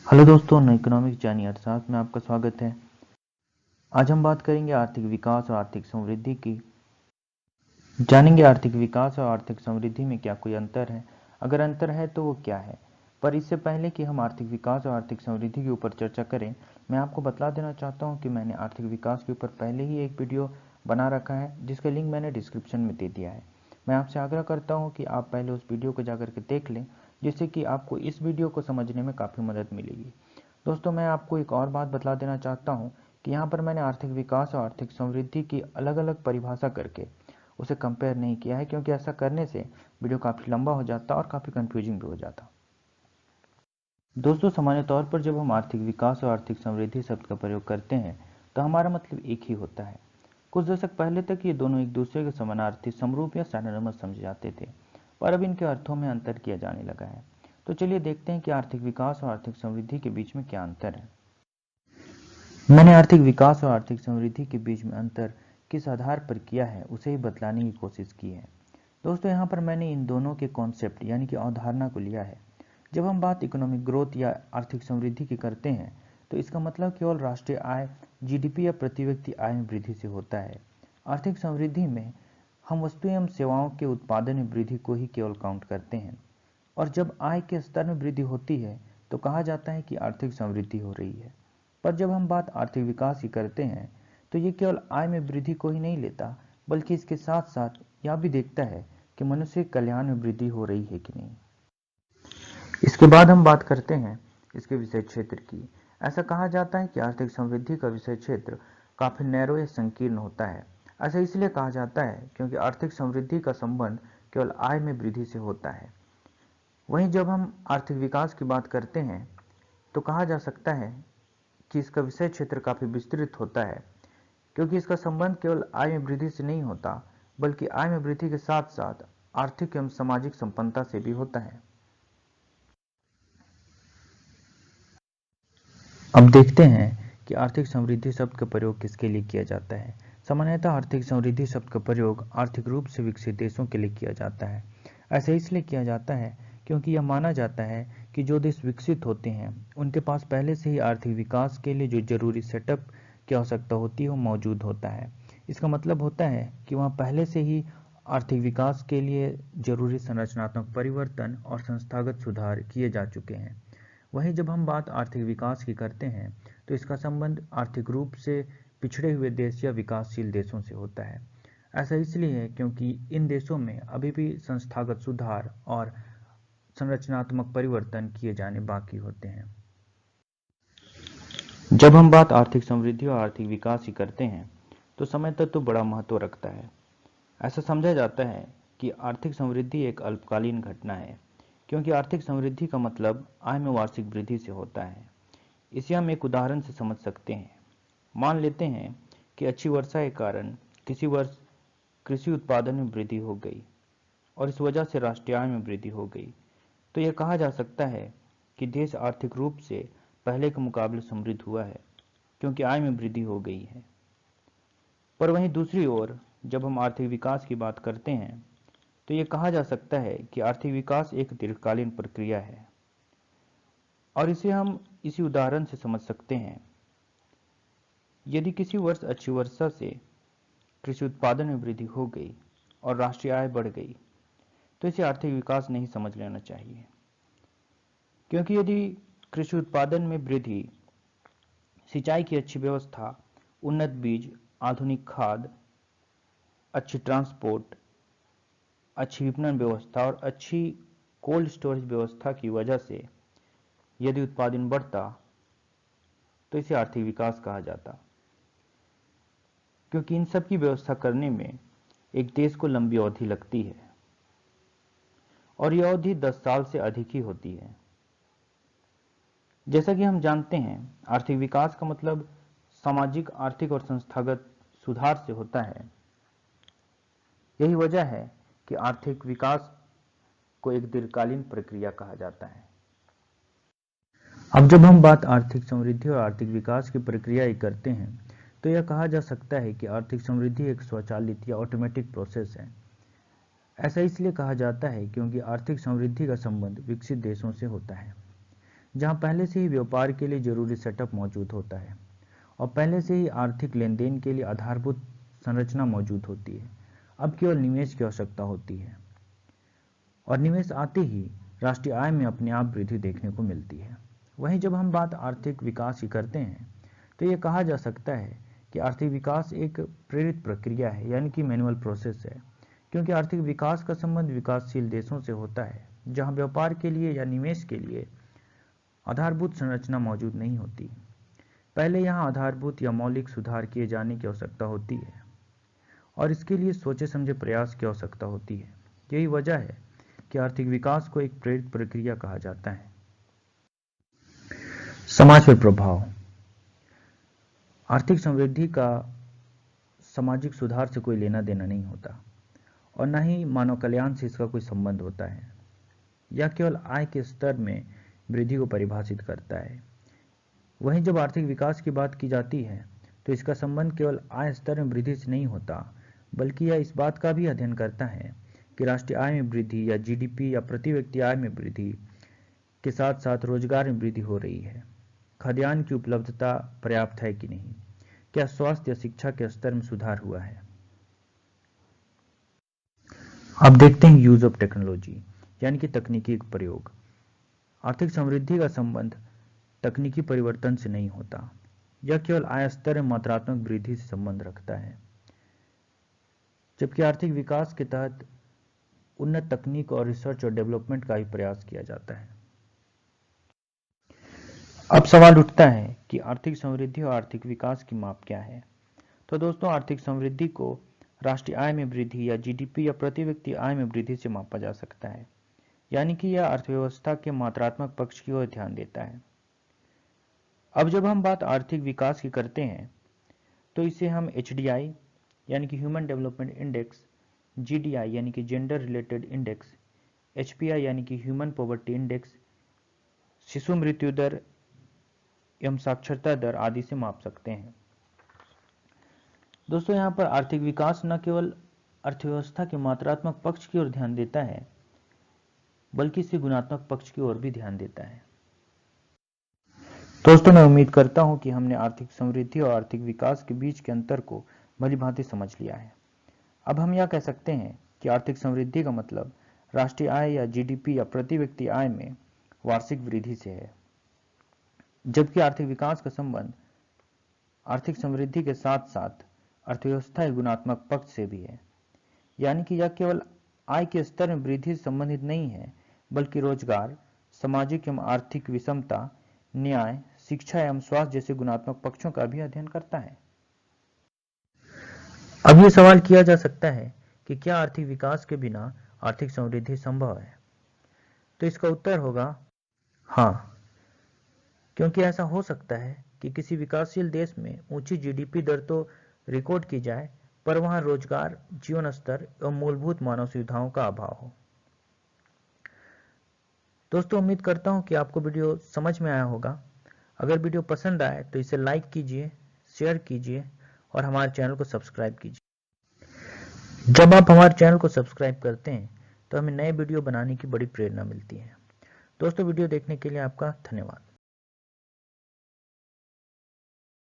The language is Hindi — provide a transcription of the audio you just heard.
हेलो दोस्तों, इकोनॉमिक्स जानिए अर्थशास्त्र में आपका स्वागत है। आज हम बात करेंगे आर्थिक विकास और आर्थिक समृद्धि की। जानेंगे आर्थिक विकास और आर्थिक समृद्धि में क्या कोई अंतर है, अगर अंतर है तो वो क्या है। पर इससे पहले कि हम आर्थिक विकास और आर्थिक समृद्धि के ऊपर चर्चा करें, मैं आपको बता देना चाहता हूँ कि मैंने आर्थिक विकास के ऊपर पहले ही एक वीडियो बना रखा है, जिसका लिंक मैंने डिस्क्रिप्शन में दे दिया है। मैं आपसे आग्रह करता हूँ कि आप पहले उस वीडियो को जाकर के देख लें, जिससे कि आपको इस वीडियो को समझने में काफ़ी मदद मिलेगी। दोस्तों, मैं आपको एक और बात बता देना चाहता हूँ कि यहाँ पर मैंने आर्थिक विकास और आर्थिक समृद्धि की अलग अलग परिभाषा करके उसे कंपेयर नहीं किया है, क्योंकि ऐसा करने से वीडियो काफ़ी लंबा हो जाता और काफ़ी कंफ्यूजिंग भी हो जाता। दोस्तों, सामान्य तौर पर जब हम आर्थिक विकास और आर्थिक समृद्धि शब्द का प्रयोग करते हैं तो हमारा मतलब एक ही होता है। कुछ दशक पहले तक ये दोनों एक दूसरे के समानार्थी, समरूप या सिनोनिमस समझे जाते थे, पर अब इनके अर्थों में अंतर किया जाने लगा है। तो चलिए देखते हैं कि आर्थिक विकास और आर्थिक समृद्धि के बीच में क्या अंतर है। मैंने आर्थिक विकास और आर्थिक समृद्धि के बीच में अंतर किस आधार पर किया है, उसे ही बतलाने की कोशिश की है। दोस्तों, यहाँ पर मैंने इन दोनों के कॉन्सेप्ट यानी कि अवधारणा को लिया है। जब हम बात इकोनॉमिक ग्रोथ या आर्थिक समृद्धि की करते हैं तो इसका मतलब केवल राष्ट्रीय आय, जीडीपी या प्रति व्यक्ति आय में वृद्धि से होता है। आर्थिक समृद्धि में हम वस्तु एवं सेवाओं के उत्पादन में वृद्धि को ही केवल काउंट करते हैं, और जब आय के स्तर में वृद्धि होती है तो कहा जाता है कि आर्थिक समृद्धि हो रही है। पर जब हम बात आर्थिक विकास की करते हैं तो ये केवल आय में वृद्धि को ही नहीं लेता, बल्कि इसके साथ साथ यह भी देखता है कि मनुष्य के कल्याण में वृद्धि हो रही है कि नहीं। इसके बाद हम बात करते हैं इसके विषय क्षेत्र की। ऐसा कहा जाता है कि आर्थिक समृद्धि का विषय क्षेत्र काफी नैरो या संकीर्ण होता है। ऐसा इसलिए कहा जाता है क्योंकि आर्थिक समृद्धि का संबंध केवल आय में वृद्धि से होता है। वहीं जब हम आर्थिक विकास की बात करते हैं तो कहा जा सकता है कि इसका विषय क्षेत्र काफी विस्तृत होता है, क्योंकि इसका संबंध केवल आय में वृद्धि से नहीं होता, बल्कि आय में वृद्धि के साथ साथ आर्थिक एवं सामाजिक संपन्नता से भी होता है। अब देखते हैं कि आर्थिक समृद्धि शब्द का प्रयोग किसके लिए किया जाता है। सामान्यतः आर्थिक समृद्धि शब्द का प्रयोग आर्थिक रूप से विकसित देशों के लिए किया जाता है। ऐसा इसलिए किया जाता है क्योंकि यह माना जाता है कि जो देश विकसित होते हैं उनके पास पहले से ही आर्थिक विकास के लिए जो जरूरी सेटअप की आवश्यकता होती है वो मौजूद होता है। इसका मतलब होता है कि वहाँ पहले से ही आर्थिक विकास के लिए जरूरी संरचनात्मक परिवर्तन और संस्थागत सुधार किए जा चुके हैं। वहीं जब हम बात आर्थिक विकास की करते हैं तो इसका संबंध आर्थिक रूप से पिछड़े हुए देश या विकासशील देशों से होता है। ऐसा इसलिए है क्योंकि इन देशों में अभी भी संस्थागत सुधार और संरचनात्मक परिवर्तन किए जाने बाकी होते हैं। जब हम बात आर्थिक समृद्धि और आर्थिक विकास की करते हैं तो समय तत्व बड़ा महत्व रखता है। ऐसा समझा जाता है कि आर्थिक समृद्धि एक अल्पकालीन घटना है, क्योंकि आर्थिक समृद्धि का मतलब आय में वार्षिक वृद्धि से होता है। इसे हम एक उदाहरण से समझ सकते हैं। मान लेते हैं कि अच्छी वर्षा के कारण किसी वर्ष कृषि उत्पादन में वृद्धि हो गई और इस वजह से राष्ट्रीय आय में वृद्धि हो गई, तो यह कहा जा सकता है कि देश आर्थिक रूप से पहले के मुकाबले समृद्ध हुआ है, क्योंकि आय में वृद्धि हो गई है। पर वहीं दूसरी ओर जब हम आर्थिक विकास की बात करते हैं तो यह कहा जा सकता है कि आर्थिक विकास एक दीर्घकालीन प्रक्रिया है, और इसे हम इसी उदाहरण से समझ सकते हैं। यदि किसी वर्ष अच्छी वर्षा से कृषि उत्पादन में वृद्धि हो गई और राष्ट्रीय आय बढ़ गई, तो इसे आर्थिक विकास नहीं समझ लेना चाहिए, क्योंकि यदि कृषि उत्पादन में वृद्धि, सिंचाई की अच्छी व्यवस्था, उन्नत बीज, आधुनिक खाद, अच्छी ट्रांसपोर्ट, अच्छी विपणन व्यवस्था और अच्छी कोल्ड स्टोरेज व्यवस्था की वजह से यदि उत्पादन बढ़ता तो इसे आर्थिक विकास कहा जाता, क्योंकि इन सब की व्यवस्था करने में एक देश को लंबी अवधि लगती है और यह अवधि 10 साल से अधिक ही होती है। जैसा कि हम जानते हैं, आर्थिक विकास का मतलब सामाजिक, आर्थिक और संस्थागत सुधार से होता है। यही वजह है कि आर्थिक विकास को एक दीर्घकालीन प्रक्रिया कहा जाता है। अब जब हम बात आर्थिक समृद्धि और आर्थिक विकास की प्रक्रिया करते हैं तो यह कहा जा सकता है कि आर्थिक समृद्धि एक स्वचालित या ऑटोमेटिक प्रोसेस है। ऐसा इसलिए कहा जाता है क्योंकि आर्थिक समृद्धि का संबंध विकसित देशों से होता है। जहां पहले से ही व्यापार के लिए जरूरी सेटअप मौजूद होता है और पहले से ही आर्थिक लेन देन के लिए आधारभूत संरचना मौजूद होती है। अब केवल निवेश की आवश्यकता होती है और निवेश आते ही राष्ट्रीय आय में अपने आप वृद्धि देखने को मिलती है। वहीं जब हम बात आर्थिक विकास की करते हैं तो ये कहा जा सकता है कि आर्थिक विकास एक प्रेरित प्रक्रिया है, यानी कि मैनुअल प्रोसेस है, क्योंकि आर्थिक विकास का संबंध विकासशील देशों से होता है जहां व्यापार के लिए या निवेश के लिए आधारभूत संरचना मौजूद नहीं होती। पहले यहां आधारभूत या मौलिक सुधार किए जाने की आवश्यकता होती है और इसके लिए सोचे समझे प्रयास की आवश्यकता होती है। यही वजह है कि आर्थिक विकास को एक प्रेरित प्रक्रिया कहा जाता है। समाज पर प्रभाव। आर्थिक समृद्धि का सामाजिक सुधार से कोई लेना देना नहीं होता और न ही मानव कल्याण से इसका कोई संबंध होता है। यह केवल आय के स्तर में वृद्धि को परिभाषित करता है। वहीं जब आर्थिक विकास की बात की जाती है तो इसका संबंध केवल आय स्तर में वृद्धि से नहीं होता, बल्कि यह इस बात का भी अध्ययन करता है कि राष्ट्रीय आय में वृद्धि या जीडीपी या प्रति व्यक्ति आय में वृद्धि के साथ साथ रोजगार में वृद्धि हो रही है, खाद्यान्न की उपलब्धता पर्याप्त है कि नहीं, क्या स्वास्थ्य या शिक्षा के स्तर में सुधार हुआ है। अब देखते हैं यूज ऑफ टेक्नोलॉजी, यानी कि तकनीकी प्रयोग। आर्थिक समृद्धि का संबंध तकनीकी परिवर्तन से नहीं होता, यह केवल आय स्तर में मात्रात्मक वृद्धि से संबंध रखता है, जबकि आर्थिक विकास के तहत उन्नत तकनीक और रिसर्च और डेवलपमेंट का भी प्रयास किया जाता है। अब सवाल उठता है कि आर्थिक समृद्धि और आर्थिक विकास की माप क्या है। तो दोस्तों, आर्थिक समृद्धि को राष्ट्रीय आय में वृद्धि या जीडीपी या प्रति व्यक्ति आय में वृद्धि से मापा जा सकता है, यानी कि यह अर्थव्यवस्था के मात्रात्मक पक्ष की ओर ध्यान देता है। अब जब हम बात आर्थिक विकास की करते हैं तो इसे हम HDI यानी कि ह्यूमन डेवलपमेंट इंडेक्स, GDI यानी कि जेंडर रिलेटेड इंडेक्स, HPI यानी कि ह्यूमन पॉवर्टी इंडेक्स, शिशु मृत्यु दर एवं साक्षरता दर आदि से माप सकते हैं। दोस्तों, यहाँ पर आर्थिक विकास न केवल अर्थव्यवस्था के मात्रात्मक पक्ष की ओर ध्यान देता है, बल्कि इसे गुणात्मक पक्ष की ओर भी ध्यान देता है। दोस्तों, मैं उम्मीद करता हूं कि हमने आर्थिक समृद्धि और आर्थिक विकास के बीच के अंतर को भलीभांति समझ लिया है। अब हम यह कह सकते हैं कि आर्थिक समृद्धि का मतलब राष्ट्रीय आय या जीडीपी या प्रति व्यक्ति आय में वार्षिक वृद्धि से है, जबकि आर्थिक विकास का संबंध आर्थिक समृद्धि के साथ साथ अर्थव्यवस्था के गुणात्मक पक्ष से भी है, यानी कि यह केवल आय के स्तर में वृद्धि से संबंधित नहीं है, बल्कि रोजगार, सामाजिक एवं आर्थिक विषमता, न्याय, शिक्षा एवं स्वास्थ्य जैसे गुणात्मक पक्षों का भी अध्ययन करता है। अब ये सवाल किया जा सकता है कि क्या आर्थिक विकास के बिना आर्थिक समृद्धि संभव है? तो इसका उत्तर होगा हाँ, क्योंकि ऐसा हो सकता है कि किसी विकासशील देश में ऊंची जीडीपी दर तो रिकॉर्ड की जाए, पर वहां रोजगार, जीवन स्तर एवं मूलभूत मानव सुविधाओं का अभाव हो। दोस्तों, उम्मीद करता हूं कि आपको वीडियो समझ में आया होगा। अगर वीडियो पसंद आए तो इसे लाइक कीजिए, शेयर कीजिए और हमारे चैनल को सब्सक्राइब कीजिए। जब आप हमारे चैनल को सब्सक्राइब करते हैं तो हमें नए वीडियो बनाने की बड़ी प्रेरणा मिलती है। दोस्तों, वीडियो देखने के लिए आपका धन्यवाद।